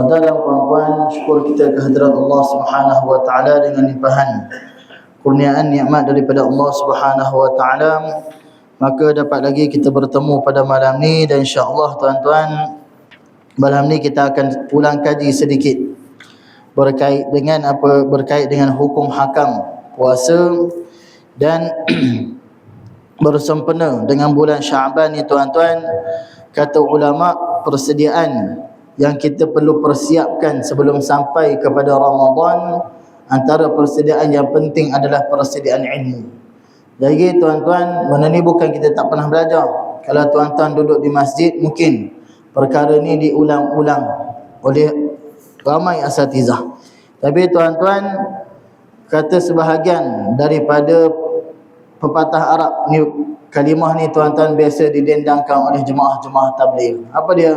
Tuan-tuan dan puan-puan, syukur kita kehadirat Allah Subhanahu wa taala dengan limpahan kurniaan nikmat daripada Allah Subhanahu wa taala, maka dapat lagi kita bertemu pada malam ni. Dan insya-Allah tuan-tuan, malam ni kita akan ulang kaji sedikit berkait dengan hukum hakam puasa dan bersempena dengan bulan Syaban ni tuan-tuan. Kata ulama, persediaan yang kita perlu persiapkan sebelum sampai kepada Ramadan, antara persediaan yang penting adalah persediaan ilmu. Jadi tuan-tuan, mana ni bukan kita tak pernah belajar. Kalau tuan-tuan duduk di masjid, mungkin perkara ni diulang-ulang oleh ramai asatizah. Tapi tuan-tuan, kata sebahagian daripada pepatah Arab ni, kalimah ni tuan-tuan biasa didendangkan oleh jemaah-jemaah tabligh. Apa dia?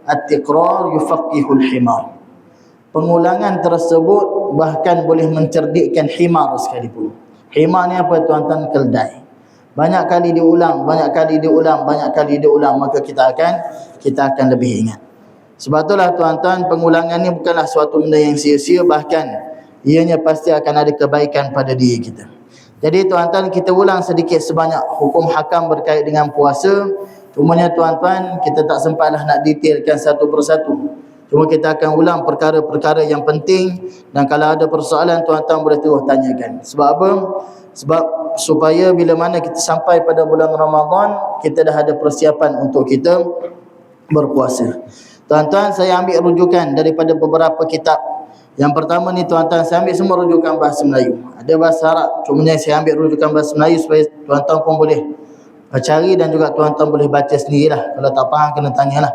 At-tiqrar yufaqihul himar. Pengulangan tersebut bahkan boleh mencerdikkan himar sekalipun. Himar ni apa tuan-tuan? Keldai. Banyak kali diulang, maka kita akan lebih ingat. Sebab itulah tuan-tuan, pengulangan ni bukanlah suatu benda yang sia-sia, bahkan ianya pasti akan ada kebaikan pada diri kita. Jadi tuan-tuan, kita ulang sedikit sebanyak hukum hakam berkait dengan puasa. Cumanya tuan-tuan, kita tak sempatlah nak detailkan satu persatu. Cuma kita akan ulang perkara-perkara yang penting, dan kalau ada persoalan tuan-tuan boleh terus tanyakan. Sebab apa? Sebab supaya bila mana kita sampai pada bulan Ramadan, kita dah ada persiapan untuk kita berpuasa. Tuan-tuan, saya ambil rujukan daripada beberapa kitab. Yang pertama ni tuan-tuan, saya ambil semua rujukan bahasa Melayu. Ada bahasa Arab, cumanya saya ambil rujukan bahasa Melayu supaya tuan-tuan pun boleh cari dan juga tuan-tuan boleh baca sendirilah. Kalau tak faham kena tanyalah.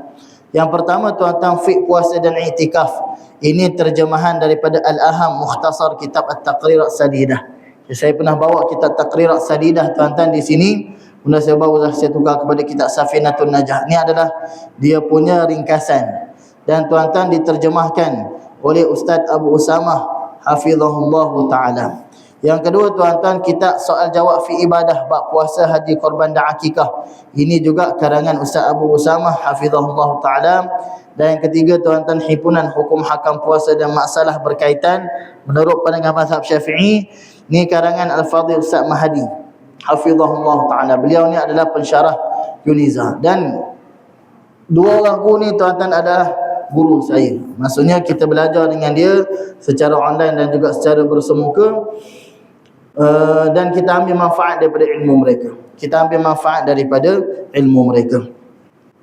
Yang pertama tuan-tuan, fiqh puasa dan i'tikaf. Ini terjemahan daripada Al-Aham Mukhtasar Kitab At-Taqrirat Sadidah. Saya pernah bawa kitab Taqrirat Sadidah tuan-tuan di sini. Kemudian saya bawa, saya tukar kepada kitab Safinatun Najah. Ini adalah dia punya ringkasan. Dan tuan-tuan diterjemahkan oleh Ustaz Abu Usamah hafizahullahu ta'ala. Yang kedua tuan-tuan, kitab Soal Jawab fi Ibadah bab puasa, haji, korban dan akikah. Ini juga karangan Ustaz Abu Usamah hafizahullahu ta'ala. Dan yang ketiga tuan-tuan, Himpunan Hukum Hakam Puasa dan Masalah Berkaitan menurut pandangan mazhab Syafi'i. Ini karangan Al-Fadhil Ustaz Mahdi hafizahullahu ta'ala. Beliau ni adalah pensyarah Yuniza. Dan dua orang guru ni tuan-tuan adalah guru saya. Maksudnya kita belajar dengan dia secara online dan juga secara bersemuka. Dan kita ambil manfaat daripada ilmu mereka.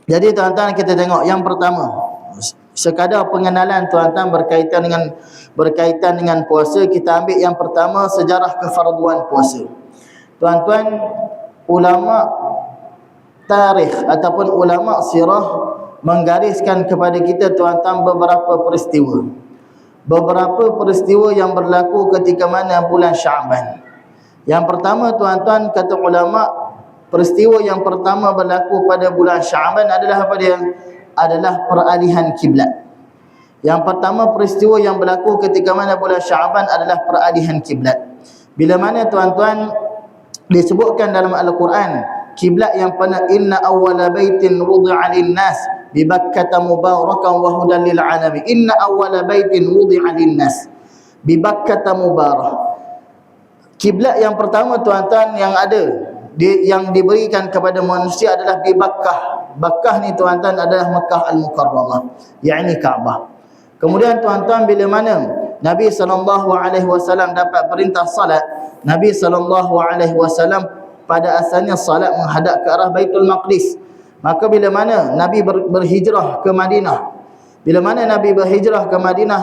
Jadi tuan-tuan, kita tengok yang pertama, sekadar pengenalan tuan-tuan berkaitan dengan puasa. Kita ambil yang pertama, sejarah kefarduan puasa. Tuan-tuan, ulama tarikh ataupun ulama sirah menggariskan kepada kita tuan-tuan beberapa peristiwa yang berlaku ketika mana bulan Syaban. Yang pertama tuan-tuan, kata ulama, peristiwa yang pertama berlaku pada bulan Syaban adalah apa dia? Adalah peralihan kiblat. Yang pertama peristiwa yang berlaku ketika mana bulan Syaban adalah peralihan kiblat. Bila mana tuan-tuan disebutkan dalam Al-Quran, kiblat yang pada inna awwala baitin wudi'a lin-nas bi Bakkah mubarakan wa hudan lil alamin. Inna awwala baitin wudi'a lin-nas bi Bakkah mubarak. Kiblat yang pertama tuan-tuan yang ada yang diberikan kepada manusia adalah di Bakkah. Bakkah ni tuan-tuan adalah Makkah Al-Mukarramah, yakni Kaabah. Kemudian tuan-tuan, bila mana Nabi SAW dapat perintah salat, Nabi SAW pada asalnya salat menghadap ke arah Baitul Maqdis. Maka bila mana Nabi berhijrah ke Madinah,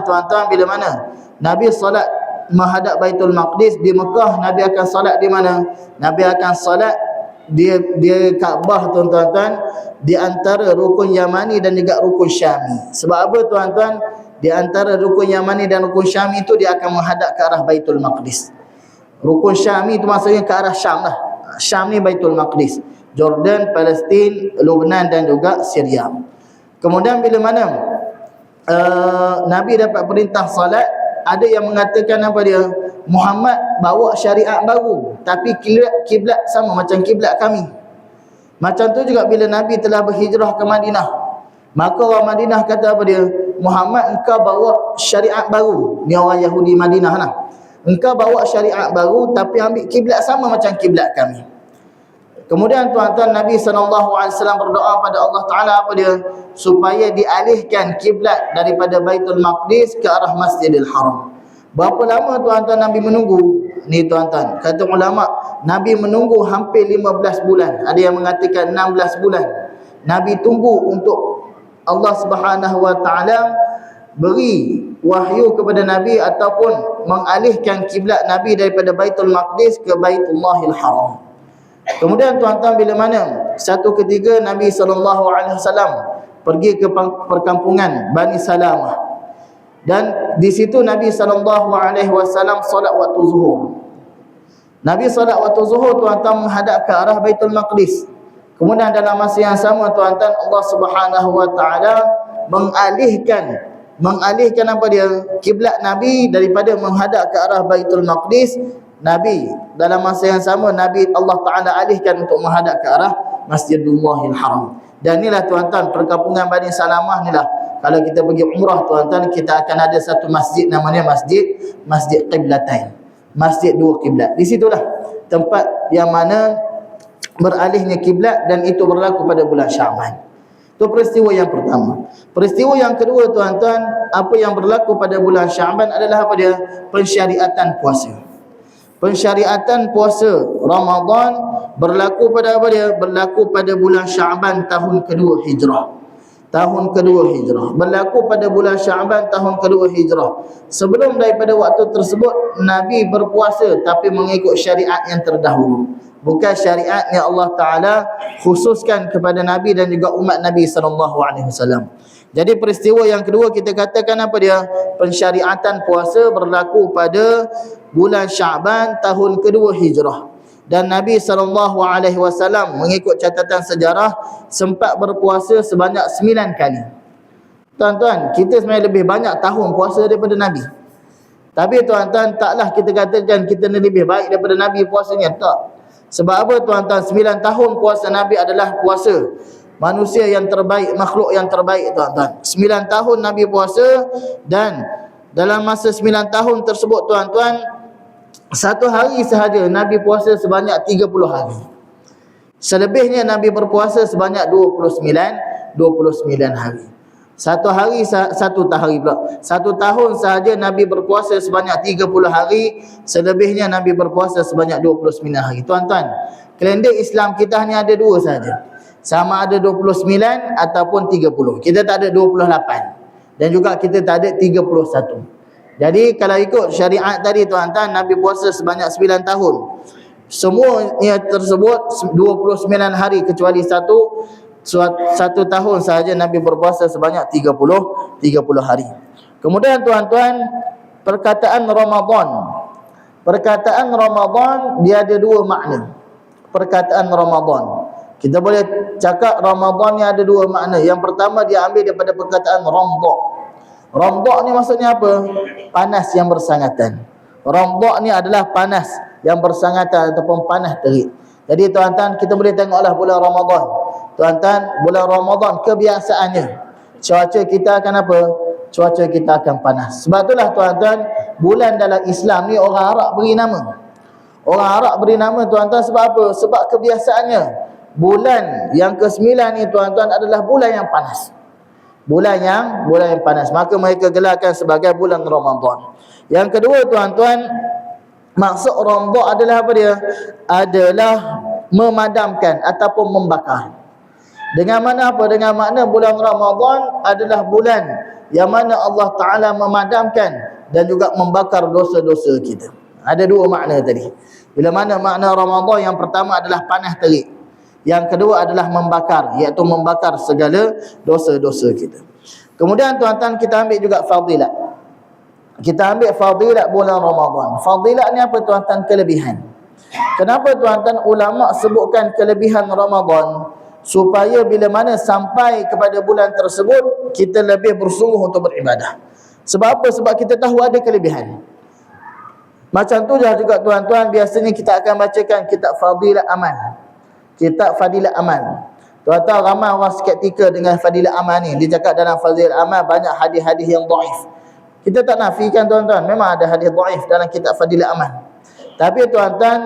tuan-tuan, bila mana Nabi salat menghadap Baitul Maqdis di Mekah, Nabi akan salat di mana? Nabi akan salat di Kaabah tuan-tuan, di antara rukun Yamani dan juga rukun Syami. Sebab apa tuan-tuan? Di antara rukun Yamani dan rukun Syami itu dia akan menghadap ke arah Baitul Maqdis. Rukun Syami itu maksudnya ke arah Syam lah. Syam ni Baitul Maqdis, Jordan, Palestin, Lebanon dan juga Syria. Kemudian bila mana Nabi dapat perintah salat, ada yang mengatakan apa dia? Muhammad bawa syariat baru, tapi kiblat sama macam kiblat kami. Macam tu juga bila Nabi telah berhijrah ke Madinah, maka orang Madinah kata apa dia? Muhammad, engkau bawa syariat baru. Ni orang Yahudi Madinah lah. Engkau bawa syariat baru tapi ambil kiblat sama macam kiblat kami. Kemudian tuan-tuan, Nabi SAW berdoa pada Allah Ta'ala apa dia? Supaya dialihkan kiblat daripada Baitul Maqdis ke arah Masjidil Haram. Berapa lama tuan-tuan Nabi menunggu? Ni tuan-tuan, kata ulama, Nabi menunggu hampir 15 bulan. Ada yang mengatakan 16 bulan. Nabi tunggu untuk Allah Subhanahu Wa Ta'ala beri wahyu kepada Nabi ataupun mengalihkan kiblat Nabi daripada Baitul Maqdis ke Baitullahil Haram. Kemudian tuan-tuan, bila mana satu ketika Nabi SAW pergi ke perkampungan Bani Salamah, dan di situ Nabi SAW solat waktu zuhur. Nabi solat waktu zuhur tuan-tuan menghadap ke arah Baitul Maqdis. Kemudian dalam masa yang sama tuan-tuan, Allah Subhanahu Wa Ta'ala mengalihkan apa dia? Kiblat Nabi daripada menghadap ke arah Baitul Maqdis. Nabi dalam masa yang sama Allah Ta'ala alihkan untuk menghadap ke arah Masjidullahil Haram. Dan inilah tuan-tuan, perkampungan Bani Salamah inilah, kalau kita pergi umrah tuan-tuan, kita akan ada satu masjid namanya Masjid Qiblatain, masjid dua kiblat. Di situlah tempat yang mana beralihnya kiblat, dan itu berlaku pada bulan Syaban. Itu peristiwa yang pertama. Peristiwa yang kedua tuan-tuan, apa yang berlaku pada bulan Syaban adalah apa dia? Pensyariatan puasa. Pensyariatan puasa Ramadan berlaku pada apa dia? Berlaku pada bulan Syaban tahun kedua Hijrah. Tahun kedua Hijrah. Berlaku pada bulan Syaban tahun kedua Hijrah. Sebelum daripada waktu tersebut, Nabi berpuasa tapi mengikut syariat yang terdahulu. Bukan syariat yang Allah Ta'ala khususkan kepada Nabi dan juga umat Nabi SAW. Jadi peristiwa yang kedua kita katakan apa dia? Pensyariatan puasa berlaku pada bulan Syaban tahun kedua Hijrah. Dan Nabi SAW mengikut catatan sejarah sempat berpuasa sebanyak 9 kali. Tuan-tuan, kita sebenarnya lebih banyak tahun puasa daripada Nabi. Tapi tuan-tuan, taklah kita katakan kita ni lebih baik daripada Nabi puasanya. Tak. Sebab apa tuan-tuan? 9 tahun puasa Nabi adalah puasa manusia yang terbaik, makhluk yang terbaik tuan-tuan. 9 tahun Nabi puasa, dan dalam masa 9 tahun tersebut tuan-tuan, satu hari sahaja Nabi puasa sebanyak 30 hari. Selebihnya Nabi berpuasa sebanyak 29 hari. Satu hari, satu tahun sahaja Nabi berpuasa sebanyak 30 hari. Selebihnya Nabi berpuasa sebanyak 29 hari. Tuan-tuan, kalender Islam kita hanya ada dua sahaja. Sama ada 29 ataupun 30. Kita tak ada 28. Dan juga kita tak ada 31. Jadi kalau ikut syariat tadi tuan-tuan, Nabi puasa sebanyak 9 tahun. Semuanya tersebut 29 hari kecuali satu tahun sahaja Nabi berpuasa sebanyak 30 hari. Kemudian tuan-tuan, perkataan Ramadan. Perkataan Ramadan dia ada dua makna. Perkataan Ramadan, kita boleh cakap Ramadan ni ada dua makna. Yang pertama dia ambil daripada perkataan Ramdha'. Ramdha' ni maksudnya apa? Panas yang bersangatan. Ramdha' ni adalah panas yang bersangatan ataupun panas terik. Jadi tuan-tuan, kita boleh tengoklah bulan Ramadan. Tuan-tuan, bulan Ramadan kebiasaannya cuaca kita akan apa? Cuaca kita akan panas. Sebab itulah tuan-tuan, bulan dalam Islam ni orang Arab beri nama. Orang Arab beri nama tuan-tuan sebab apa? Sebab kebiasaannya bulan yang ke-9 ni tuan-tuan adalah bulan yang panas. Bulan yang panas. Maka mereka gelarkan sebagai bulan Ramadan. Yang kedua tuan-tuan, maksud Ramdha' adalah apa dia? Adalah memadamkan ataupun membakar. Dengan mana apa? Dengan makna bulan Ramadan adalah bulan yang mana Allah Ta'ala memadamkan dan juga membakar dosa-dosa kita. Ada dua makna tadi. Bila mana makna Ramadan, yang pertama adalah panas terik. Yang kedua adalah membakar, iaitu membakar segala dosa-dosa kita. Kemudian tuan-tuan, kita ambil juga fadilat. Kita ambil fadilat bulan Ramadan. Fadilat ni apa tuan-tuan? Kelebihan. Kenapa tuan-tuan ulama sebutkan kelebihan Ramadan? Supaya bila mana sampai kepada bulan tersebut, kita lebih bersungguh untuk beribadah. Sebab apa? Sebab kita tahu ada kelebihan. Macam tu juga tuan-tuan, biasanya kita akan bacakan kitab Fadilat Amal. Kitab Fadilat Amal. Tuan-tuan, ramai orang skeptikal dengan fadilat amal ni. Dia cakap dalam fadilat amal banyak hadis-hadis yang dhaif. Kita tak nafikan tuan-tuan, memang ada hadis dhaif dalam kitab fadilat amal. Tapi tuan-tuan,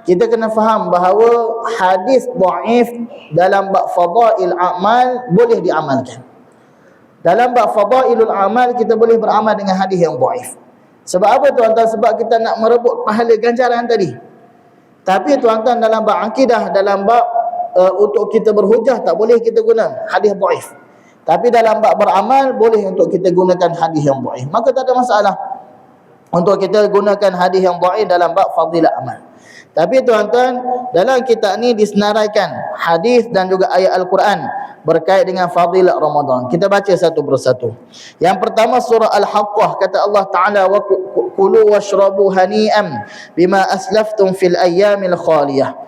kita kena faham bahawa hadis dhaif dalam bab fadail amal boleh diamalkan. Dalam bab fadailul amal kita boleh beramal dengan hadis yang dhaif. Sebab apa tuan-tuan? Sebab kita nak merebut pahala ganjaran tadi. Tapi tuan-tuan, dalam bab akidah, dalam bab untuk kita berhujah, tak boleh kita guna hadis dhaif. Tapi dalam bab beramal boleh untuk kita gunakan hadis yang dhaif. Maka tak ada masalah untuk kita gunakan hadis yang dhaif dalam bab fadilat amal. Tapi tuan-tuan, dalam kitab ni disenaraikan hadis dan juga ayat Al-Quran berkait dengan fadilat Ramadan. Kita baca satu persatu. Yang pertama surah Al-Haqqah, kata Allah Ta'ala, wa kulu washrabu hani'an bima aslaftum fil ayyamil khaliyah.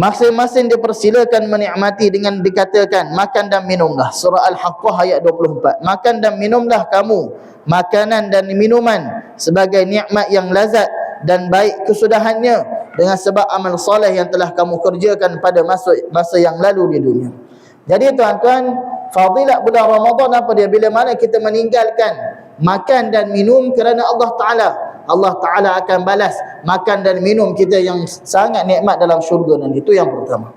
Masing-masing dipersilakan menikmati dengan dikatakan makan dan minumlah. Surah Al-Haqqah ayat 24. Makan dan minumlah kamu makanan dan minuman sebagai nikmat yang lazat dan baik kesudahannya dengan sebab amal soleh yang telah kamu kerjakan pada masa yang lalu di dunia. Jadi tuan-tuan, fadilat bulan Ramadan apa dia? Bila mana kita meninggalkan makan dan minum kerana Allah Ta'ala, Allah Ta'ala akan balas makan dan minum kita yang sangat nikmat dalam syurga nanti. Itu yang pertama.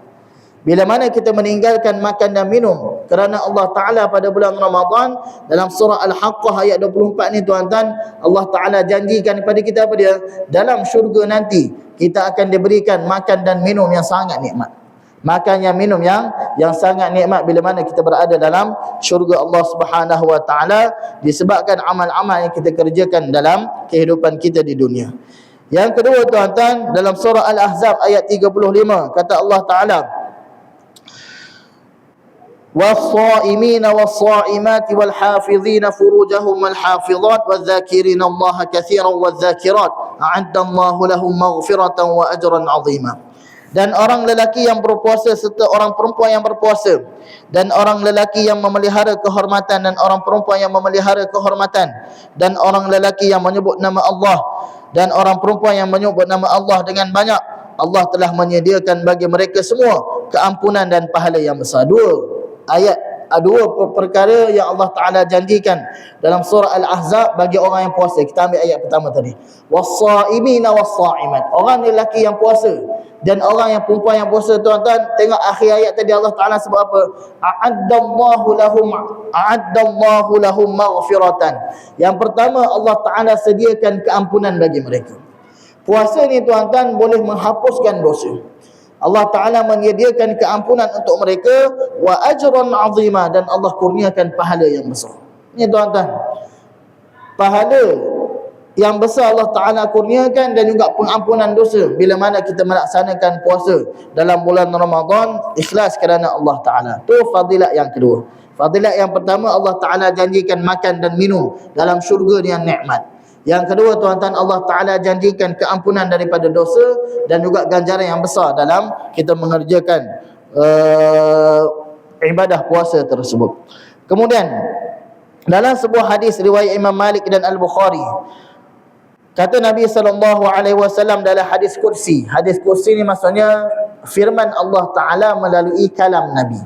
Bila mana kita meninggalkan makan dan minum kerana Allah Ta'ala pada bulan Ramadan, dalam surah Al-Haqqah ayat 24 ni tuan-tuan, Allah Ta'ala janjikan kepada kita apa dia? Dalam syurga nanti kita akan diberikan makan dan minum yang sangat nikmat. Makan yang minum yang sangat nikmat bila mana kita berada dalam syurga Allah Subhanahu wa Ta'ala, disebabkan amal-amal yang kita kerjakan dalam kehidupan kita di dunia. Yang kedua tuan-tuan, dalam surah Al-Ahzab ayat 35, kata Allah Ta'ala, والصائمين والصائمات والحافظين فروجهم والحافظات والذاكرين الله كثيرا والذاكرات أعد الله لهم مغفرة وأجرا عظيما. Dan orang lelaki yang berpuasa serta orang perempuan yang berpuasa, dan orang lelaki yang memelihara kehormatan dan orang perempuan yang memelihara kehormatan, dan orang lelaki yang menyebut nama Allah dan orang perempuan yang menyebut nama Allah dengan banyak, Allah telah menyediakan bagi mereka semua keampunan dan pahala yang besar. Dua perkara yang Allah Ta'ala janjikan dalam surah Al-Ahzab bagi orang yang puasa. Kita ambil ayat pertama tadi, was-saimina was-saimat, orang lelaki yang puasa dan orang yang perempuan yang puasa. Tuan-tuan, tengok akhir ayat tadi Allah Ta'ala sebut apa? A'addallahu lahum maghfiratan. Yang pertama, Allah Ta'ala sediakan keampunan bagi mereka. Puasa ni tuan-tuan boleh menghapuskan dosa. Allah Ta'ala menyediakan keampunan untuk mereka, wa ajran azima, dan Allah kurniakan pahala yang besar. Ini tuan-tuan, pahala yang besar Allah Ta'ala kurniakan, dan juga pengampunan dosa bila mana kita melaksanakan puasa dalam bulan Ramadan ikhlas kerana Allah Ta'ala. Itu fadilat yang kedua. Fadilat yang pertama, Allah Ta'ala janjikan makan dan minum dalam syurga yang nikmat. Yang kedua tuan-tuan, Allah Ta'ala janjikan keampunan daripada dosa dan juga ganjaran yang besar dalam kita mengerjakan ibadah puasa tersebut. Kemudian dalam sebuah hadis riwayat Imam Malik dan Al-Bukhari, kata Nabi SAW dalam hadis kursi. Hadis kursi ni maksudnya firman Allah Ta'ala melalui kalam Nabi.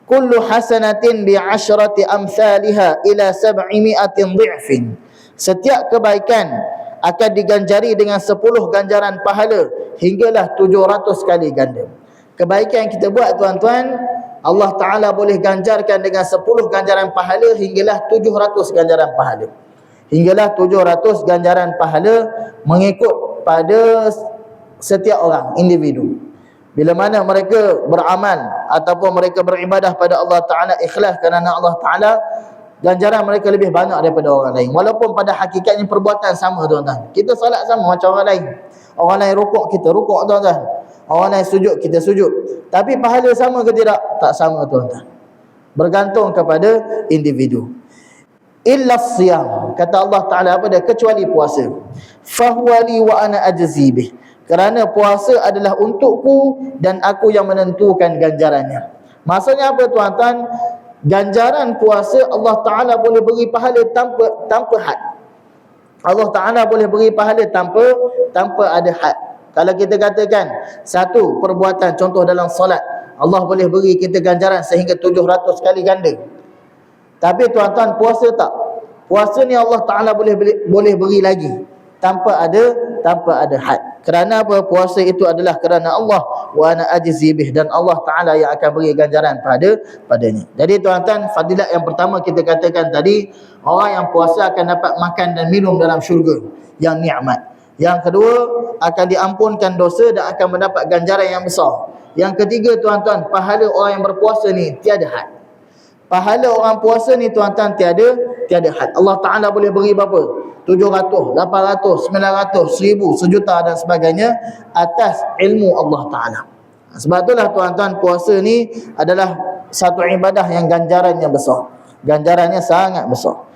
Kullu hasanatin bi'ashrati amthaliha ila 700 dhi'fin. Setiap kebaikan akan diganjari dengan 10 ganjaran pahala hinggalah 700 kali ganda. Kebaikan yang kita buat tuan-tuan, Allah Ta'ala boleh ganjarkan dengan 10 ganjaran pahala hinggalah 700 ganjaran pahala. Hinggalah 700 ganjaran pahala mengikut pada setiap orang, individu. Bila mana mereka beramal ataupun mereka beribadah pada Allah Ta'ala ikhlas kerana Allah Ta'ala, ganjaran mereka lebih banyak daripada orang lain. Walaupun pada hakikatnya perbuatan sama tuan-tuan. Kita salat sama macam orang lain. Orang lain rukuk, kita rukuk tuan-tuan. Orang lain sujud, kita sujud. Tapi pahala sama ke tidak? Tak sama tuan-tuan. Bergantung kepada individu. Illa siyam, kata Allah Ta'ala apa dia? Kecuali puasa. Fahuwa li wa ana ajzi bih. Kerana puasa adalah untukku dan aku yang menentukan ganjarannya. Maksudnya apa tuan-tuan? Ganjaran puasa Allah Ta'ala boleh beri pahala tanpa had. Allah Ta'ala boleh beri pahala tanpa ada had. Kalau kita katakan satu perbuatan, contoh dalam solat, Allah boleh beri kita ganjaran sehingga 700 kali ganda. Tapi tuan-tuan, puasa tak. Puasa ni Allah Ta'ala boleh beri lagi tanpa ada had. Kerana apa? Puasa itu adalah kerana Allah, wa ana ajzi bih, dan Allah Ta'ala yang akan beri ganjaran padanya. Jadi tuan-tuan, fadilat yang pertama kita katakan tadi, orang yang puasa akan dapat makan dan minum dalam syurga yang nikmat. Yang kedua, akan diampunkan dosa dan akan mendapat ganjaran yang besar. Yang ketiga tuan-tuan, pahala orang yang berpuasa ni tiada had. Pahala orang puasa ni tuan-tuan tiada had. Allah Ta'ala boleh beri berapa? 700, 800, 900, 1000, sejuta dan sebagainya atas ilmu Allah Ta'ala. Sebab itulah tuan-tuan, puasa ni adalah satu ibadah yang ganjarannya besar. Ganjarannya sangat besar.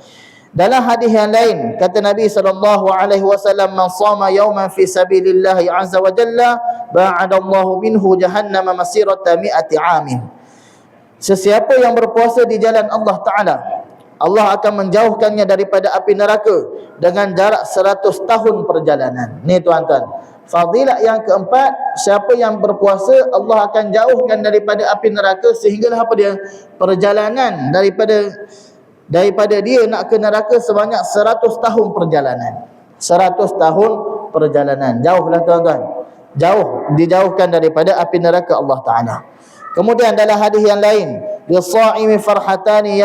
Dalam hadis yang lain kata Nabi SAW, man shama yawman fi sabilillah azza wa jalla ba'adallahu minhu jahannam masirata mi'ati amin. Sesiapa yang berpuasa di jalan Allah Ta'ala, Allah akan menjauhkannya daripada api neraka dengan jarak 100 tahun perjalanan. Ni tuan-tuan, fadilat yang keempat, siapa yang berpuasa Allah akan jauhkan daripada api neraka sehinggalah apa dia? Perjalanan daripada dia nak ke neraka sebanyak 100 tahun perjalanan. 100 tahun perjalanan. Jauhlah tuan-tuan. Jauh, dijauhkan daripada api neraka Allah Ta'ala. Kemudian dalam hadis yang lain, lis-sha'imi farhatani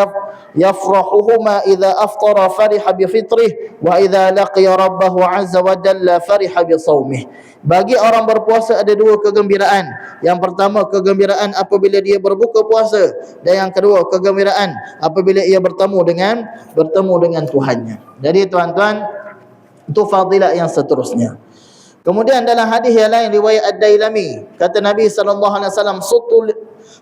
yafrahuhuma idza aftara fariha bi fitrih wa idza laqiya rabbahu 'azza wa jalla fariha bi shaumih. Bagi orang berpuasa ada dua kegembiraan. Yang pertama, kegembiraan apabila dia berbuka puasa, dan yang kedua, kegembiraan apabila ia bertemu dengan Tuhannya. Jadi tuan-tuan, itu fadilat yang seterusnya. Kemudian dalam hadis yang lain riwayat Ad-Dailami, kata Nabi SAW,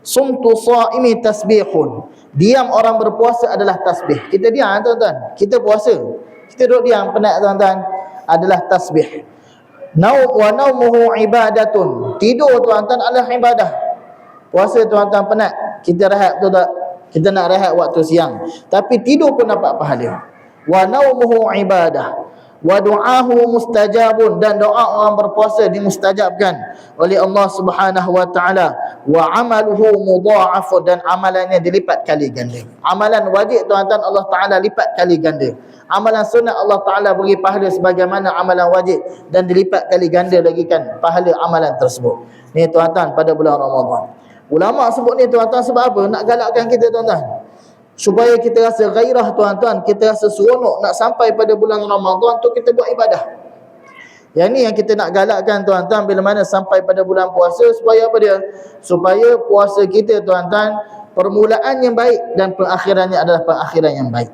sumtu sha'imi tasbihun. Diam orang berpuasa adalah tasbih. Kita diam tuan-tuan, kita puasa, kita duduk diam penat tuan-tuan, adalah tasbih. Wa naumuhu ibadatun. Tidur tuan-tuan adalah ibadah. Puasa tuan-tuan penat, kita rehat, betul tak? Kita nak rehat waktu siang, tapi tidur pun dapat pahala. Wa naumuhu ibadah wa du'ahu mustajabun, dan doa orang berpuasa dimustajabkan oleh Allah Subhanahu wa taala. Wa amaluhu mudha'af, dan amalannya dilipat kali ganda. Amalan wajib tuan-tuan Allah Taala lipat kali ganda. Amalan sunat Allah Taala beri pahala sebagaimana amalan wajib dan dilipat kali ganda lagi kan pahala amalan tersebut. Ni tuan-tuan pada bulan Ramadan. Ulama sebut ni tuan-tuan sebab apa? Nak galakkan kita tuan-tuan, supaya kita rasa gairah tuan-tuan, kita rasa seronok nak sampai pada bulan Ramadan tu kita buat ibadah. Yang ni yang kita nak galakkan tuan-tuan bila mana sampai pada bulan puasa, supaya apa dia? Supaya puasa kita tuan-tuan permulaan yang baik dan perakhirannya adalah perakhiran yang baik.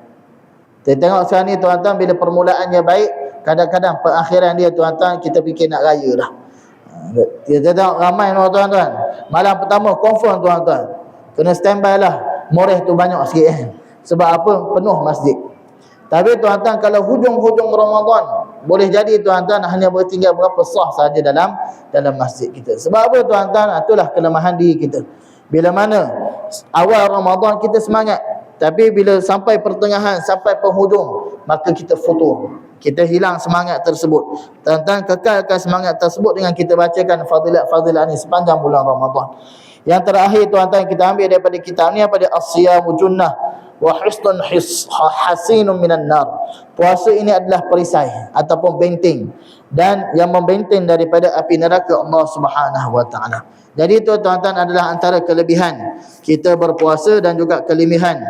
Kita tengok sekarang ni tuan-tuan, bila permulaannya baik, kadang-kadang perakhiran dia tuan-tuan kita fikir nak raya dah. Kita tengok ramai tuan-tuan, malam pertama confirm tuan-tuan kena standby lah, moreh tu banyak sikit sebab apa? Penuh masjid. Tapi tuan-tuan, kalau hujung-hujung Ramadan, boleh jadi tuan-tuan hanya bertinggal berapa sah saja dalam masjid kita. Sebab apa tuan-tuan? Itulah kelemahan diri kita. Bila mana awal Ramadan kita semangat, tapi bila sampai pertengahan, sampai penghujung, maka kita futur, kita hilang semangat tersebut. Tuan-tuan, kekalkan semangat tersebut dengan kita bacakan fadilat-fadilat ni sepanjang bulan Ramadan. Yang terakhir tuan-tuan, kita ambil daripada kitab ni pada as-siyamu junnah wa husnun hasinun minan nar. Puasa ini adalah perisai ataupun benteng, dan yang membenteng daripada api neraka Allah Subhanahu wa taala. Jadi itu tuan-tuan adalah antara kelebihan kita berpuasa dan juga kelebihan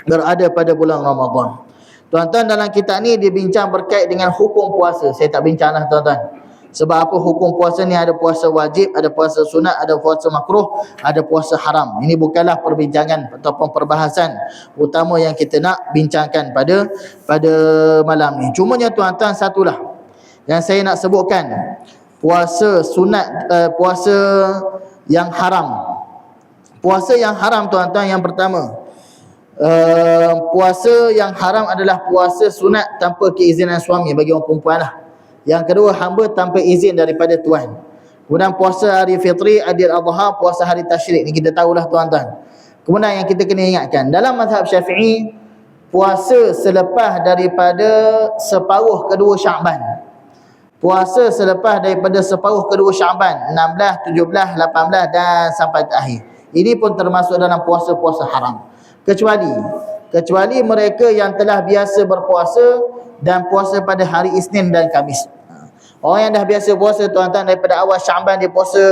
berada pada bulan Ramadan. Tuan-tuan, dalam kitab ni dia bincang berkait dengan hukum puasa. Saya tak bincanglah tuan-tuan. Sebab apa? Hukum puasa ni ada puasa wajib, ada puasa sunat, ada puasa makruh, ada puasa haram. Ini bukanlah perbincangan ataupun perbahasan utama yang kita nak bincangkan pada malam ni. Cumanya tuan-tuan, satulah yang saya nak sebutkan, puasa sunat, puasa yang haram. Puasa yang haram tuan-tuan, yang pertama, puasa yang haram adalah puasa sunat tanpa keizinan suami bagi orang perempuan lah. Yang kedua, hamba tanpa izin daripada tuan. Kemudian puasa hari fitri, Aidil Adha, puasa hari tasyrik ni kita tahulah tuan-tuan. Kemudian yang kita kena ingatkan, dalam mazhab Syafi'i, puasa selepas daripada separuh kedua Syaban. puasa selepas daripada separuh kedua Syaban, 16, 17, 18 dan sampai akhir. Ini pun termasuk dalam puasa-puasa haram. Kecuali mereka yang telah biasa berpuasa dan puasa pada hari Isnin dan Khamis. Orang yang dah biasa puasa tuan-tuan, daripada awal Syaban dia puasa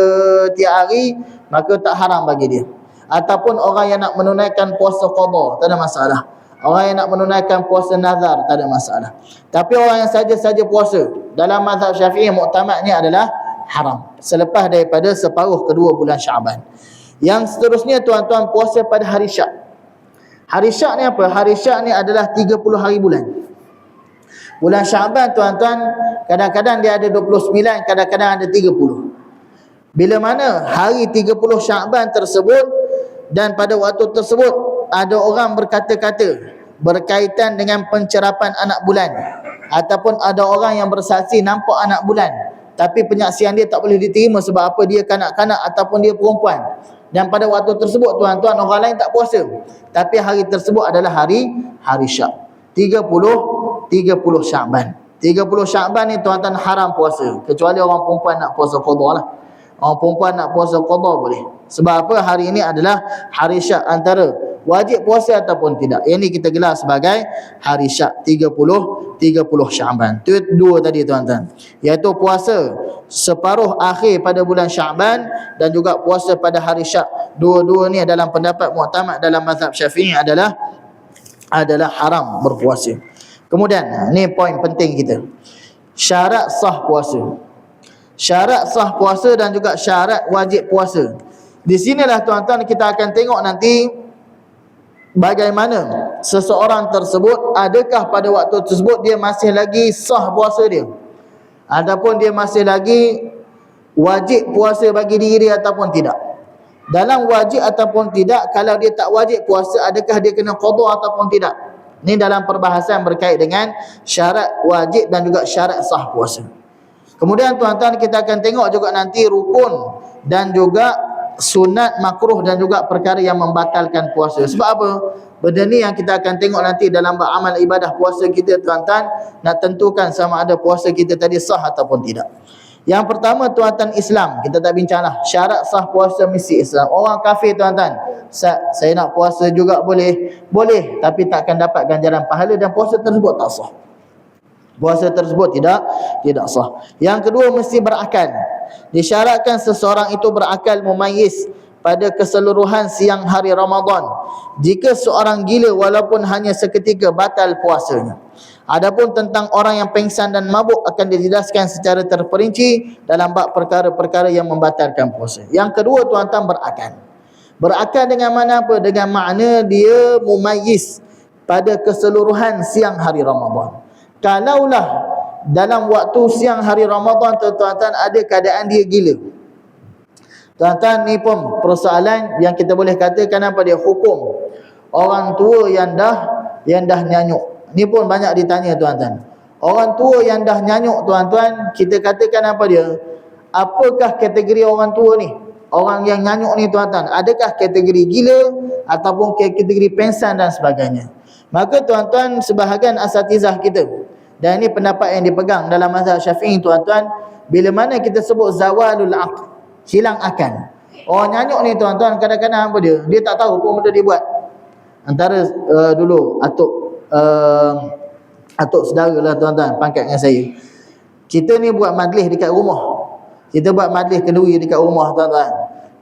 tiap hari, maka tak haram bagi dia. Ataupun orang yang nak menunaikan puasa qada, tak ada masalah. Orang yang nak menunaikan puasa nazar, tak ada masalah. Tapi orang yang saja-saja puasa, dalam mazhab Syafi'i muktamadnya adalah haram selepas daripada separuh kedua bulan Syaban. Yang seterusnya tuan-tuan, puasa pada hari Syak. Hari Syak ni apa? Hari Syak ni adalah 30 hari bulan. Bulan Syaban tuan-tuan, kadang-kadang dia ada 29, kadang-kadang ada 30. Bila mana hari 30 Syaban tersebut, dan pada waktu tersebut ada orang berkata-kata berkaitan dengan pencerapan anak bulan, ataupun ada orang yang bersaksi nampak anak bulan, tapi penyaksian dia tak boleh diterima sebab apa? Dia kanak-kanak ataupun dia perempuan. Dan pada waktu tersebut tuan-tuan, orang lain tak puasa, tapi hari tersebut adalah hari Syak. 30 Syaban. 30 Syaban ni tuan-tuan haram puasa, kecuali orang perempuan nak puasa qada lah. Orang perempuan nak puasa qada boleh. Sebab apa? Hari ini adalah hari Syak, antara wajib puasa ataupun tidak. Ini kita gelar sebagai hari Syak, 30 Syaban. Itu dua tadi tuan-tuan, iaitu puasa separuh akhir pada bulan Syaban dan juga puasa pada hari Syak. Dua-dua ni dalam pendapat muktamad dalam mazhab Syafi'i adalah haram berpuasa. Kemudian ni poin penting kita, syarat sah puasa. Syarat sah puasa dan juga syarat wajib puasa. Di sinilah tuan-tuan kita akan tengok nanti bagaimana seseorang tersebut, adakah pada waktu tersebut dia masih lagi sah puasa dia, ataupun dia masih lagi wajib puasa bagi diri dia ataupun tidak. Dalam wajib ataupun tidak, kalau dia tak wajib puasa, adakah dia kena qada ataupun tidak? Ini dalam perbahasan berkait dengan syarat wajib dan juga syarat sah puasa. Kemudian tuan-tuan kita akan tengok juga nanti rukun dan juga sunat, makruh dan juga perkara yang membatalkan puasa. Sebab apa? Benda ni yang kita akan tengok nanti dalam amal ibadah puasa kita tuan-tuan, nak tentukan sama ada puasa kita tadi sah ataupun tidak. Yang pertama tuan-tuan, Islam. Kita tak bincanglah syarat sah puasa mesti Islam. Orang kafir tuan-tuan, saya nak puasa juga boleh, tapi tak akan dapat ganjaran pahala dan puasa tersebut tak sah. Puasa tersebut tidak sah. Yang kedua, mesti berakal. Disyaratkan seseorang itu berakal mumayyiz pada keseluruhan siang hari Ramadan. Jika seorang gila walaupun hanya seketika, batal puasanya. Adapun tentang orang yang pengsan dan mabuk akan dijelaskan secara terperinci dalam bab perkara-perkara yang membatalkan puasa. Yang kedua tuan-tuan, berakal. Berakal dengan mana apa? Dengan makna dia mumayyiz pada keseluruhan siang hari Ramadan. Kalaulah dalam waktu siang hari Ramadan tuan-tuan ada keadaan dia gila, tuan-tuan, ni pun persoalan yang kita boleh katakan apa dia, hukum orang tua yang dah nyanyuk. Ni pun banyak ditanya tuan-tuan. Orang tua yang dah nyanyuk tuan-tuan, kita katakan apa dia, apakah kategori orang tua ni? Orang yang nyanyuk ni tuan-tuan, adakah kategori gila ataupun kategori pengsan dan sebagainya? Maka tuan-tuan, sebahagian asatizah kita, dan ini pendapat yang dipegang dalam mazhab Syafi'i tuan-tuan, bila mana kita sebut zawalul aql, hilang akal. Orang nyanyuk ni tuan-tuan, kadang-kadang apa dia tak tahu apa benda dia buat. Antara dulu atuk saudara lah tuan-tuan, pangkat dengan saya, kita ni buat majlis dekat rumah. Kita buat majlis kenduri dekat rumah tuan-tuan.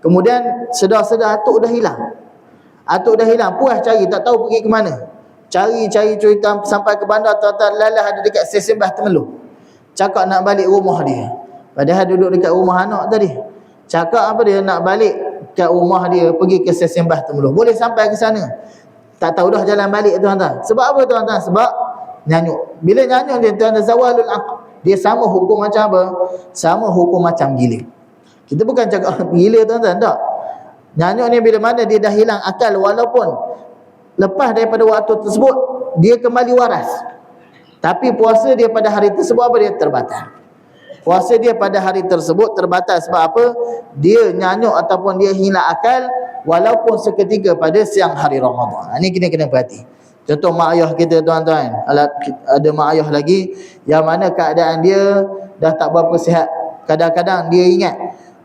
Kemudian sedar-sedar atuk dah hilang. Puas cari, tak tahu pergi ke mana. Cari cerita sampai ke bandar tuan-tuan, lalah ada dekat stesen Bah Temeloh. Cakap nak balik rumah dia, padahal duduk dekat rumah anak tadi. Cakap apa dia, nak balik ke rumah dia, pergi ke stesen Bah Temeloh. Boleh sampai ke sana, tak tahu dah jalan balik tuan-tuan. Sebab apa tuan-tuan? Sebab nyanyuk. Bila nyanyuk dia tuan-tuan, zawalul aql, dia sama hukum macam apa? Sama hukum macam gila. Kita bukan cakap gila tuan-tuan, tak. Nyanyuk ni bila mana dia dah hilang akal, walaupun lepas daripada waktu tersebut dia kembali waras, tapi puasa dia pada hari tersebut apa dia? Terbatal. Puasa dia pada hari tersebut terbatal. Sebab apa? Dia nyanyuk ataupun dia hilang akal walaupun seketika pada siang hari Ramadan. Ini kena perhati. Contoh mak ayah kita tuan-tuan, ada mak ayah lagi yang mana keadaan dia dah tak berapa sihat. Kadang-kadang dia ingat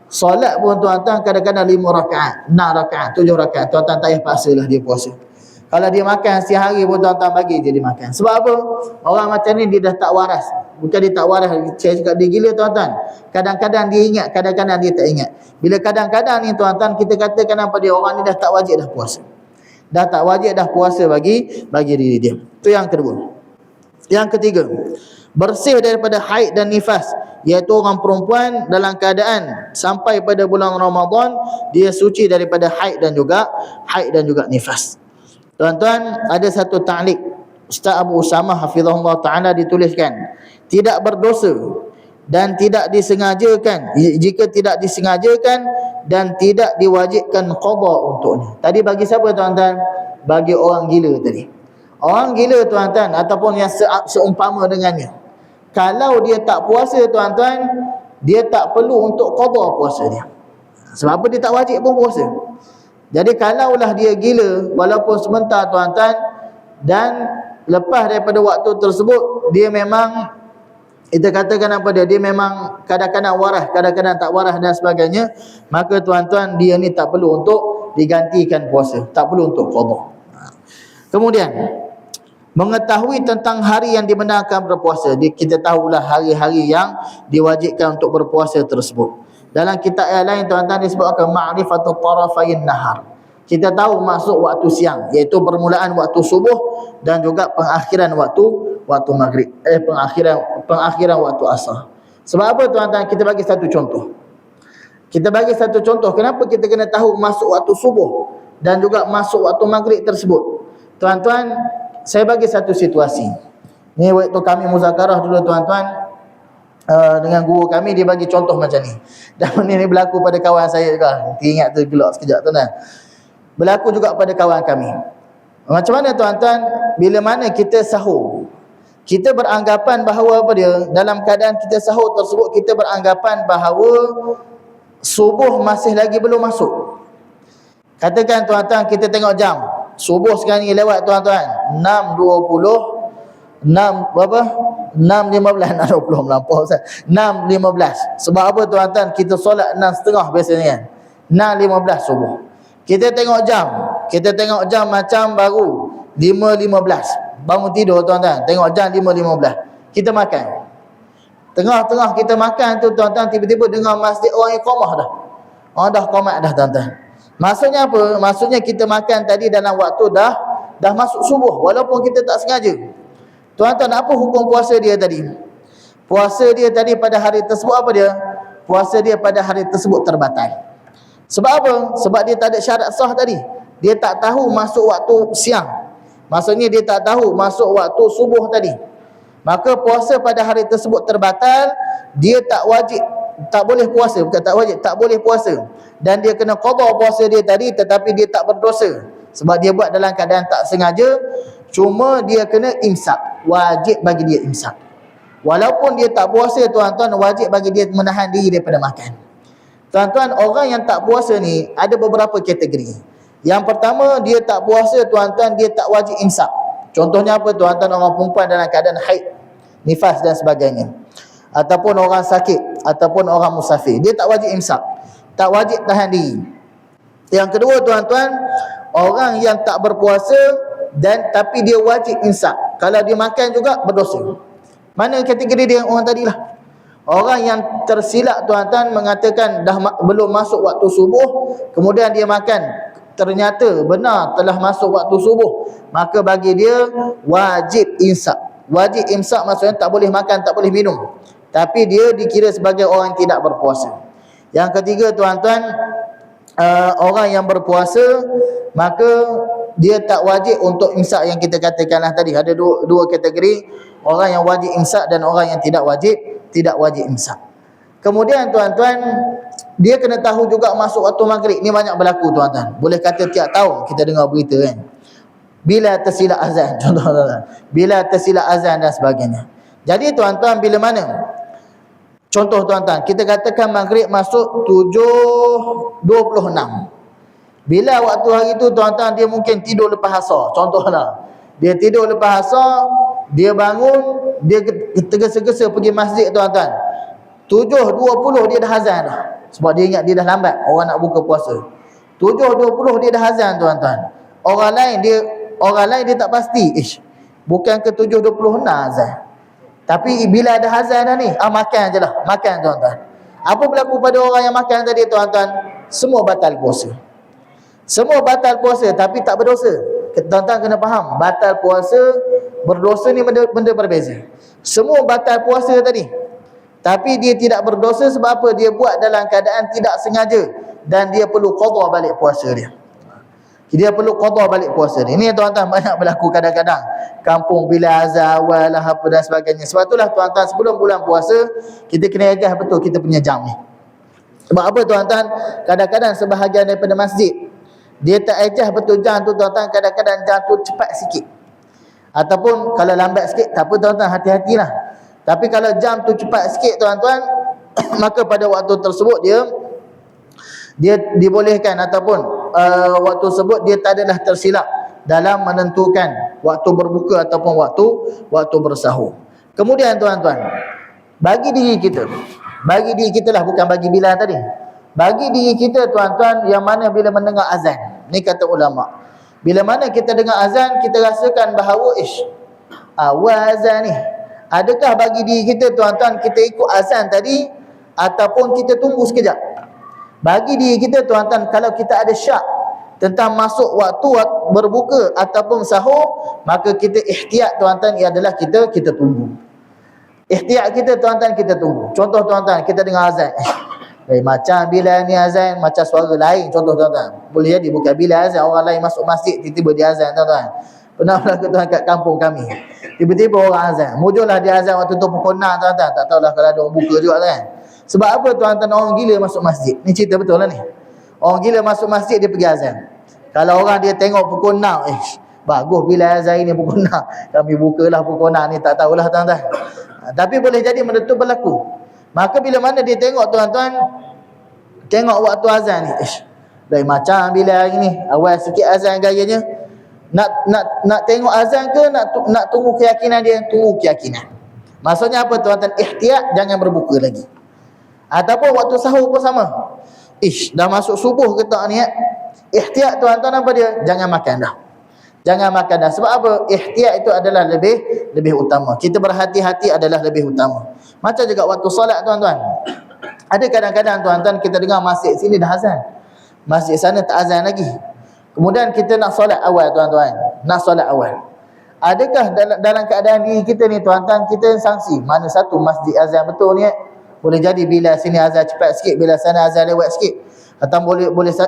solat pun tuan-tuan kadang-kadang 5 rakaat, 6 rakaat, 7 rakaat. Tuan-tuan tak payah paksalah dia puasa. Kalau dia makan setiap hari pun tuan-tuan bagi je dia makan. Sebab apa? Orang macam ni dia dah tak waras. Bukan dia tak waras, saya cakap dia gila tuan-tuan. Kadang-kadang dia ingat, kadang-kadang dia tak ingat. Bila kadang-kadang ni tuan-tuan kita katakan apa dia, orang ni dah tak wajib dah puasa. Dah tak wajib dah puasa bagi diri dia. Itu yang kedua. Yang ketiga, bersih daripada haid dan nifas, iaitu orang perempuan dalam keadaan sampai pada bulan Ramadan dia suci daripada haid dan juga nifas. Tuan-tuan, ada satu ta'liq Ustaz Abu Usamah hafizahullah taala dituliskan, tidak berdosa dan tidak disengajakan, jika tidak disengajakan dan tidak diwajibkan qada untuknya. Tadi bagi siapa tuan-tuan? Bagi orang gila tadi. Orang gila tuan-tuan ataupun yang seumpama dengannya. Kalau dia tak puasa tuan-tuan, dia tak perlu untuk qada puasa dia. Sebab apa? Dia tak wajib pun puasa. Jadi kalaulah dia gila walaupun sebentar tuan-tuan, dan lepas daripada waktu tersebut dia memang, kita katakan apa dia memang kadang-kadang waras, kadang-kadang tak waras dan sebagainya, maka tuan-tuan dia ni tak perlu untuk digantikan puasa, tak perlu untuk qada. Kemudian mengetahui tentang hari yang dibenarkan berpuasa. Kita tahulah hari-hari yang diwajibkan untuk berpuasa tersebut. Dalam kitab yang lain tuan-tuan disebutkan ma'rifatul tarafayn nahar. Kita tahu masuk waktu siang, iaitu permulaan waktu subuh dan juga pengakhiran waktu maghrib, pengakhiran waktu asar. Sebab apa tuan-tuan? Kita bagi satu contoh. Kenapa kita kena tahu masuk waktu subuh dan juga masuk waktu maghrib tersebut? Tuan-tuan, saya bagi satu situasi. Ni waktu kami muzakarah dulu tuan-tuan, dengan guru kami, dia bagi contoh macam ni. Dan ini berlaku pada kawan saya juga. Ingat tu gelak sekejap tuan-tuan. Berlaku juga pada kawan kami. Macam mana tuan-tuan? Bila mana kita sahur, kita beranggapan bahawa apa dia, dalam keadaan kita sahur tersebut, kita beranggapan bahawa subuh masih lagi belum masuk. Katakan tuan-tuan kita tengok jam, subuh sekarang ni lewat tuan-tuan 6.20, 6 berapa? 6.15, 6.20 melampau Ustaz. 6.15. Sebab apa tuan-tuan? Kita solat 6.30 biasanya kan. 6.15 subuh. Kita tengok jam macam baru 5.15. Bangun tidur tuan-tuan, tengok jam 5.15. Kita makan. Tengah-tengah kita makan tu tuan-tuan, tiba-tiba dengar masjid orang iqamah dah. Orang dah qamat dah tuan-tuan. Maksudnya apa? Maksudnya kita makan tadi dalam waktu dah masuk subuh walaupun kita tak sengaja. Tuan-tuan, apa hukum puasa dia tadi? Puasa dia tadi pada hari tersebut apa dia? Puasa dia pada hari tersebut terbatal. Sebab apa? Sebab dia tak ada syarat sah tadi. Dia tak tahu masuk waktu siang. Maksudnya dia tak tahu masuk waktu subuh tadi. Maka puasa pada hari tersebut terbatal. Dia tak wajib, tak boleh puasa. Bukan tak wajib, tak boleh puasa. Dan dia kena qada puasa dia tadi, tetapi dia tak berdosa. Sebab dia buat dalam keadaan tak sengaja. Cuma dia kena imsak. Wajib bagi dia imsak. Walaupun dia tak puasa tuan-tuan, wajib bagi dia menahan diri daripada makan. Tuan-tuan, orang yang tak puasa ni ada beberapa kategori. Yang pertama, dia tak puasa tuan-tuan, dia tak wajib imsak. Contohnya apa tuan-tuan? Orang perempuan dalam keadaan haid, nifas dan sebagainya. Ataupun orang sakit, ataupun orang musafir. Dia tak wajib imsak, tak wajib tahan diri. Yang kedua tuan-tuan, orang yang tak berpuasa dan tapi dia wajib imsak. Kalau dia makan juga berdosa. Mana kategori dia orang tadilah? Orang yang tersilap tuan-tuan mengatakan belum masuk waktu subuh, kemudian dia makan, ternyata benar telah masuk waktu subuh, maka bagi dia wajib imsak. Wajib imsak maksudnya tak boleh makan, tak boleh minum, tapi dia dikira sebagai orang yang tidak berpuasa. Yang ketiga tuan-tuan, orang yang berpuasa maka dia tak wajib untuk imsak. Yang kita katakanlah tadi ada dua kategori, orang yang wajib imsak dan orang yang tidak wajib imsak. Kemudian tuan-tuan, dia kena tahu juga masuk waktu maghrib. Ni banyak berlaku tuan-tuan. Boleh kata tiap tahun kita dengar berita kan. Bila tersilap azan, contohnya. Bila tersilap azan dan sebagainya. Jadi tuan-tuan, bila mana? Contoh tuan-tuan, kita katakan maghrib masuk 7.26. Bila waktu hari tu tuan-tuan dia mungkin tidur lepas asar. Contohlah. Dia tidur lepas asar, dia bangun, dia tergesa-gesa pergi masjid tuan-tuan. 7.20 dia dah azan dah. Sebab dia ingat dia dah lambat orang nak buka puasa. 7.20 dia dah azan tuan-tuan. Orang lain dia tak pasti. Bukan ke 7.20 nak azan. Tapi bila ada azan dah ni, makan je lah. Makan tuan-tuan. Apa berlaku pada orang yang makan tadi tuan-tuan? Semua batal puasa. Semua batal puasa tapi tak berdosa. Tuan-tuan kena faham, batal puasa, berdosa ni benda berbeza. Semua batal puasa tadi, tapi dia tidak berdosa sebab apa? Dia buat dalam keadaan tidak sengaja dan dia perlu qada balik puasa dia. Dia perlu qada balik puasa dia. Ini tuan-tuan banyak berlaku kadang-kadang. Kampung bila azan awal lah apa dan sebagainya. Sebab itulah tuan-tuan, sebelum bulan puasa kita kena agah betul kita punya jam ni. Sebab apa tuan-tuan? Kadang-kadang sebahagian daripada masjid dia tak ejah betul jam tu tuan-tuan, kadang-kadang jam tu cepat sikit. Ataupun kalau lambat sikit, tak apa tuan-tuan, hati-hatilah. Tapi kalau jam tu cepat sikit tuan-tuan, maka pada waktu tersebut dia dibolehkan ataupun waktu tersebut dia tak adalah tersilap dalam menentukan waktu berbuka ataupun waktu bersahur. Kemudian tuan-tuan, bagi diri kita lah, bukan bagi Bilal tadi. Bagi diri kita tuan-tuan, yang mana bila mendengar azan, ni kata ulama, bila mana kita dengar azan, kita rasakan bahawa awal azan ni, adakah bagi diri kita tuan-tuan kita ikut azan tadi ataupun kita tunggu sekejap? Bagi diri kita tuan-tuan, kalau kita ada syak tentang masuk waktu berbuka ataupun sahur, maka kita ihtiyat tuan-tuan adalah kita tunggu. Ihtiyat kita tuan-tuan, kita tunggu. Contoh tuan-tuan, kita dengar azan, macam bila ni azan, macam suara lain. Contoh tuan-tuan, boleh jadi bukan bila azan, orang lain masuk masjid, tiba-tiba dia azan tuan-tuan. Pernah berlaku tuan kat kampung kami, tiba-tiba orang azan, mujurlah dia azan waktu tu pukul 6 tuan-tuan. Tak tahulah kalau ada orang buka juga kan. Sebab apa tuan-tuan? Orang gila masuk masjid. Ni cerita betul lah ni. Orang gila masuk masjid, dia pergi azan. Kalau orang dia tengok pukul 6, bagus bila azan ni pukul 6, kami bukalah pukul 6 ni, tak tahulah tuan-tuan. Tapi boleh jadi benda tu berlaku. Maka bila mana dia tengok tuan-tuan, tengok waktu azan ni, dari macam bila hari ni awal sikit azan gayanya, nak tengok azan ke nak tunggu keyakinan dia? Tunggu keyakinan. Maksudnya apa tuan-tuan? Ihtiyat, jangan berbuka lagi. Ataupun waktu sahur pun sama. Dah masuk subuh ke tak ni? Ihtiyat tuan-tuan apa dia? Jangan makan dah. Jangan makan dah. Sebab apa? Ihtiyat itu adalah lebih utama. Kita berhati-hati adalah lebih utama. Macam juga waktu solat tuan-tuan. Ada kadang-kadang tuan-tuan kita dengar masjid sini dah azan, masjid sana tak azan lagi. Kemudian kita nak solat awal tuan-tuan. Nak solat awal. Adakah dalam keadaan diri kita ni tuan-tuan, kita sanksi mana satu masjid azan betul ni? Boleh jadi bila sini azan cepat sikit, bila sana azan lewat sikit. Atau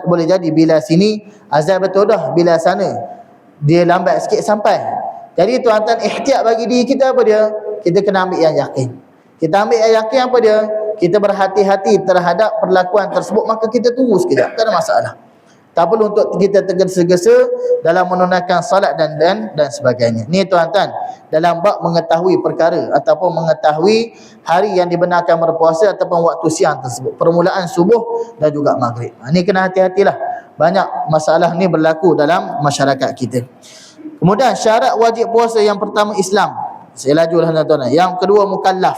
boleh jadi bila sini azan betul dah, bila sana dia lambat sikit sampai. Jadi tuan-tuan, ihtiyat bagi diri kita apa dia? Kita kena ambil yang yakin. Kita ambil yang yakin apa dia? Kita berhati-hati terhadap perlakuan tersebut, maka kita tunggu sekejap, tak ada masalah. Tak perlu untuk kita tergesa-gesa dalam menunaikan salat dan sebagainya. Ni tuan-tuan, dalam bab mengetahui perkara ataupun mengetahui hari yang dibenarkan berpuasa ataupun waktu siang tersebut, permulaan subuh dan juga maghrib. Ni kena hati-hatilah. Banyak masalah ni berlaku dalam masyarakat kita. Kemudian syarat wajib puasa, yang pertama Islam. Saya lajulah tuan-tuan. Yang kedua mukallaf.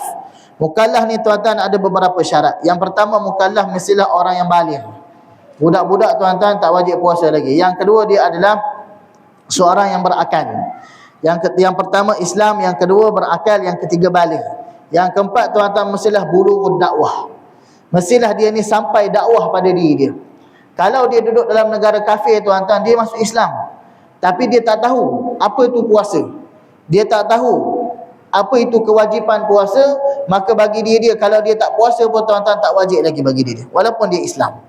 Mukallaf ni tuan-tuan ada beberapa syarat. Yang pertama, mukallaf mestilah orang yang baligh. Budak-budak tuan-tuan tak wajib puasa lagi. Yang kedua, dia adalah seorang yang berakal. Yang pertama Islam, yang kedua berakal, yang ketiga baligh. Yang keempat tuan-tuan, mestilah bulughud dakwah. Mestilah dia ni sampai dakwah pada diri dia. Kalau dia duduk dalam negara kafir tuan-tuan, dia masuk Islam, tapi dia tak tahu apa itu puasa, dia tak tahu apa itu kewajipan puasa, maka bagi dia kalau dia tak puasa pun tuan-tuan tak wajib lagi bagi dia, walaupun dia Islam.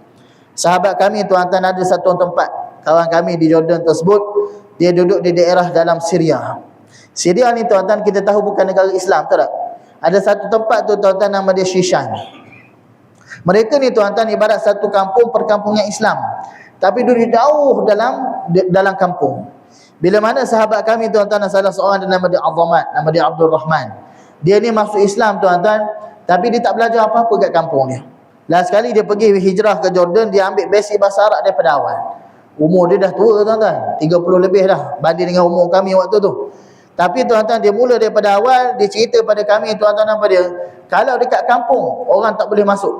Sahabat kami tuan-tuan, ada satu tempat, kawan kami di Jordan tersebut, dia duduk di daerah dalam Syria. Syria ni tuan-tuan kita tahu bukan negara Islam, tahu tak? Ada satu tempat tu tuan-tuan, nama dia Shishan. Mereka ni tuan-tuan ibarat satu kampung perkampungan Islam, tapi duduk jauh dalam kampung. Bila mana sahabat kami tuan-tuan, salah seorang nama dia Azamat, nama dia Abdul Rahman. Dia ni masuk Islam tuan-tuan, tapi dia tak belajar apa-apa kat kampung dia. Last sekali dia pergi hijrah ke Jordan, dia ambil basic bahasa Arab daripada awal. Umur dia dah tua tuan-tuan, 30 lebih dah banding dengan umur kami waktu tu. Tapi tuan-tuan, dia mula daripada awal, dia cerita pada kami tuan-tuan apa dia, kalau dekat kampung orang tak boleh masuk,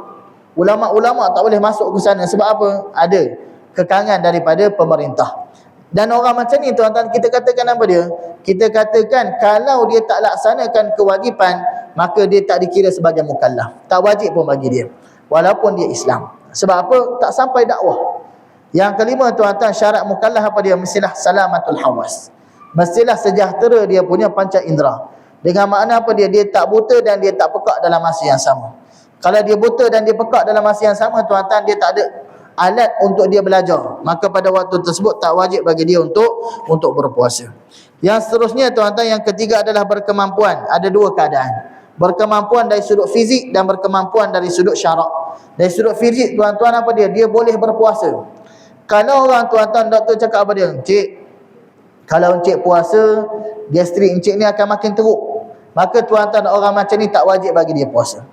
ulama-ulama tak boleh masuk ke sana. Sebab apa? Ada kekangan daripada pemerintah. Dan orang macam ni tuan-tuan, kita katakan apa dia? Kita katakan kalau dia tak laksanakan kewajipan, maka dia tak dikira sebagai mukallaf. Tak wajib pun bagi dia, walaupun dia Islam. Sebab apa? Tak sampai dakwah. Yang kelima tuan-tuan, syarat mukallaf apa dia? Mestilah salamatul hawas, mestilah sejahtera dia punya panca indera. Dengan makna apa dia? Dia tak buta dan dia tak pekak dalam masa yang sama. Kalau dia buta dan dia pekak dalam masa yang sama tuan-tuan, dia tak ada alat untuk dia belajar, maka pada waktu tersebut tak wajib bagi dia untuk berpuasa. Yang seterusnya tuan-tuan, yang ketiga adalah berkemampuan. Ada dua keadaan, berkemampuan dari sudut fizik dan berkemampuan dari sudut syarak. Dari sudut fizik tuan-tuan apa dia? Dia boleh berpuasa. Kalau orang tuan-tuan, doktor cakap apa dia? Encik, kalau encik puasa, gastrik encik ni akan makin teruk, maka tuan-tuan, orang macam ni tak wajib bagi dia puasa.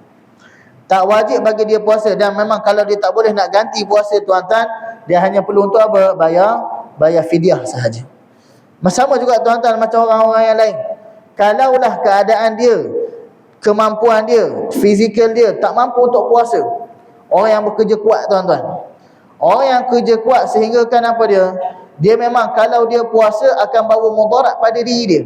Tak wajib bagi dia puasa. Dan memang kalau dia tak boleh nak ganti puasa tuan-tuan, dia hanya perlu untuk apa? Bayar fidyah sahaja. Sama juga tuan-tuan macam orang-orang yang lain. Kalaulah keadaan dia, kemampuan dia, fizikal dia tak mampu untuk puasa, orang yang bekerja kuat tuan-tuan, orang yang kerja kuat sehingga kan apa dia? Dia memang kalau dia puasa akan bawa mudarat pada diri dia.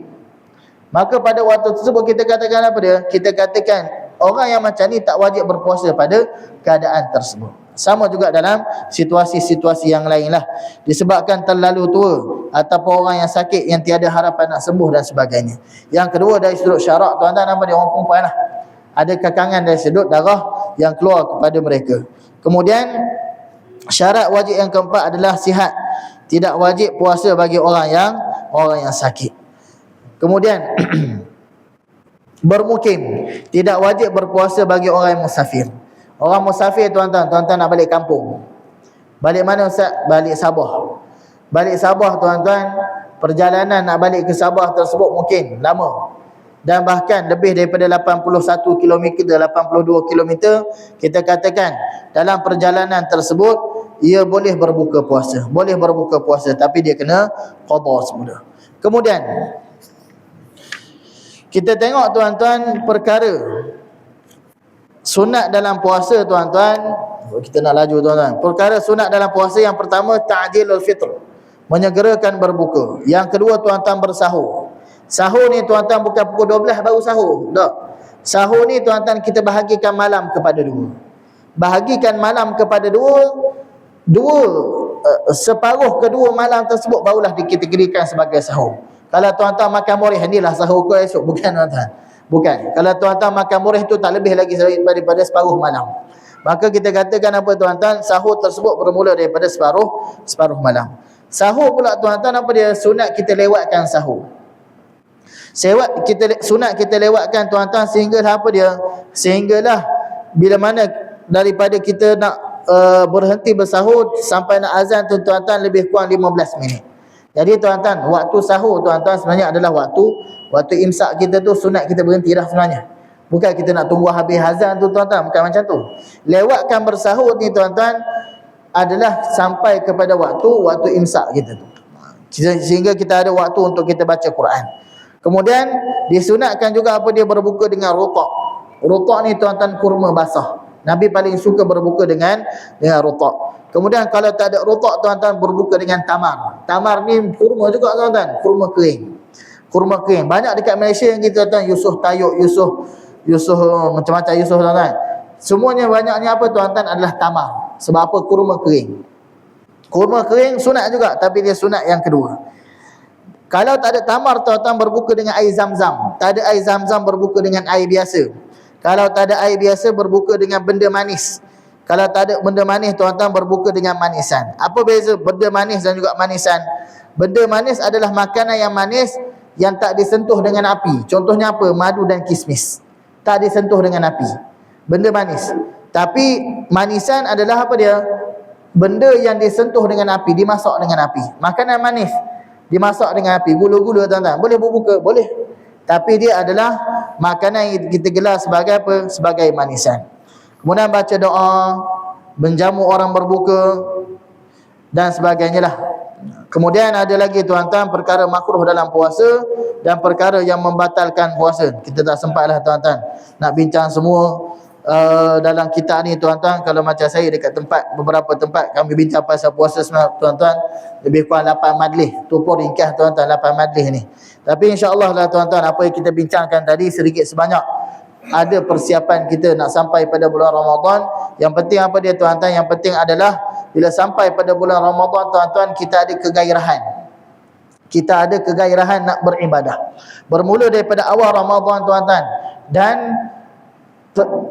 Maka pada waktu tersebut kita katakan apa dia? Kita katakan orang yang macam ni tak wajib berpuasa pada keadaan tersebut. Sama juga dalam situasi-situasi yang lain lah. Disebabkan terlalu tua ataupun orang yang sakit yang tiada harapan nak sembuh dan sebagainya. Yang kedua dari sudut syarak tuan-tuan, apa dia? Orang perempuan lah, ada kekangan dari sudut darah yang keluar kepada mereka. Kemudian syarat wajib yang keempat adalah sihat. Tidak wajib puasa bagi orang yang sakit. Kemudian bermukim, tidak wajib berpuasa bagi orang yang musafir. Orang musafir tuan-tuan nak balik kampung. Balik mana Ustaz? Balik Sabah. Balik Sabah tuan-tuan, perjalanan nak balik ke Sabah tersebut mungkin lama, dan bahkan lebih daripada 81 km, 82 km. Kita katakan dalam perjalanan tersebut ia boleh berbuka puasa, tapi dia kena qada semula. Kemudian kita tengok tuan-tuan perkara sunat dalam puasa tuan-tuan. Kita nak laju tuan-tuan. Perkara sunat dalam puasa, yang pertama ta'jilul fitr, menyegerakan berbuka. Yang kedua tuan-tuan bersahur. Sahur ni tuan-tuan bukan pukul 12 baru sahur, tak. Sahur ni tuan-tuan kita bahagikan malam kepada dua. Bahagikan malam kepada separuh kedua malam tersebut barulah dikategorikan sebagai sahur. Kalau tuan-tuan makan murih, inilah sahur kau esok. Bukan tuan-tuan, bukan. Kalau tuan-tuan makan murih tu tak lebih lagi daripada separuh malam. Maka kita katakan apa tuan-tuan? Sahur tersebut bermula daripada separuh malam. Sahur pula tuan-tuan apa dia? Sunat kita lewatkan sahur. Sunat kita lewatkan tuan-tuan sehinggalah apa dia? Sehinggalah bila mana daripada kita nak berhenti bersahur sampai nak azan tu tuan-tuan lebih kurang 15 minit. Jadi tuan-tuan, waktu sahur tuan-tuan sebenarnya adalah waktu imsak kita tu, sunat kita berhenti dah sebenarnya. Bukan kita nak tunggu habis azan tu tuan-tuan, bukan macam tu. Lewatkan bersahur ni tuan-tuan adalah sampai kepada waktu imsak kita tu, sehingga kita ada waktu untuk kita baca Quran. Kemudian disunatkan juga apa dia? Berbuka dengan rutak. Rutak ni tuan-tuan kurma basah. Nabi paling suka berbuka dengan rutak. Kemudian kalau tak ada rutak tuan-tuan, berbuka dengan tamar. Tamar ni kurma juga tuan-tuan, kurma kering. Banyak dekat Malaysia yang kita tuan-tuan, Yusof Tayuk, Yusof macam-macam Yusof tuan-tuan. Semuanya banyaknya apa tuan-tuan adalah tamar. Sebab apa? Kurma kering. Kurma kering sunat juga, tapi dia sunat yang kedua. Kalau tak ada tamar tuan-tuan, berbuka dengan air zam-zam. Tak ada air zam-zam, berbuka dengan air biasa. Kalau tak ada air biasa, berbuka dengan benda manis. Kalau tak ada benda manis tuan-tuan, berbuka dengan manisan. Apa beza benda manis dan juga manisan? Benda manis adalah makanan yang manis yang tak disentuh dengan api. Contohnya apa? Madu dan kismis. Tak disentuh dengan api. Benda manis. Tapi manisan adalah apa dia? Benda yang disentuh dengan api, dimasak dengan api. Makanan manis dimasak dengan api. Gula-gula tuan-tuan, boleh berbuka? Boleh. Tapi dia adalah makanan yang kita gelar sebagai apa? Sebagai manisan. Kemudian baca doa, menjamu orang berbuka dan sebagainya lah. Kemudian ada lagi tuan-tuan perkara makruh dalam puasa dan perkara yang membatalkan puasa. Kita tak sempatlah tuan-tuan nak bincang semua dalam kitab ni tuan-tuan. Kalau macam saya dekat tempat, beberapa tempat kami bincang pasal puasa sebenarnya tuan-tuan, lebih kurang 8 majlis. Tu pun ringkas tuan-tuan 8 majlis ni. Tapi insya-Allah lah tuan-tuan, apa yang kita bincangkan tadi sedikit sebanyak ada persiapan kita nak sampai pada bulan Ramadan. Yang penting apa dia tuan-tuan? Yang penting adalah bila sampai pada bulan Ramadan tuan-tuan, kita ada kegairahan. Kita ada kegairahan nak beribadah. Bermula daripada awal Ramadan tuan-tuan, dan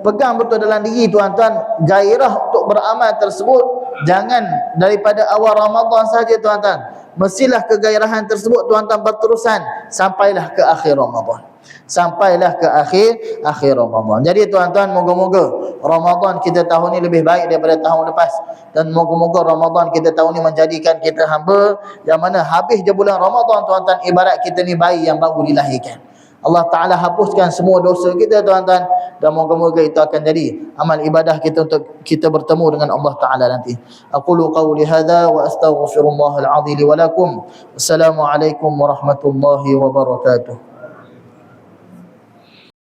pegang betul dalam diri tuan-tuan gairah untuk beramal tersebut. Jangan daripada awal Ramadan saja tuan-tuan. Mestilah kegairahan tersebut tuan-tuan berterusan sampailah ke akhir Ramadan. Sampailah ke akhir Ramadan. Jadi tuan-tuan, moga-moga Ramadan kita tahun ni lebih baik daripada tahun lepas, dan moga-moga Ramadan kita tahun ni menjadikan kita hamba yang mana habis je bulan Ramadan tuan-tuan, ibarat kita ni bayi yang baru dilahirkan. Allah Ta'ala hapuskan semua dosa kita tuan-tuan, dan moga-moga itu akan jadi amal ibadah kita untuk kita bertemu dengan Allah Ta'ala nanti. Aqulu qawli hadha wa astaghfirullahal azim li wa lakum. Assalamualaikum warahmatullahi wabarakatuh.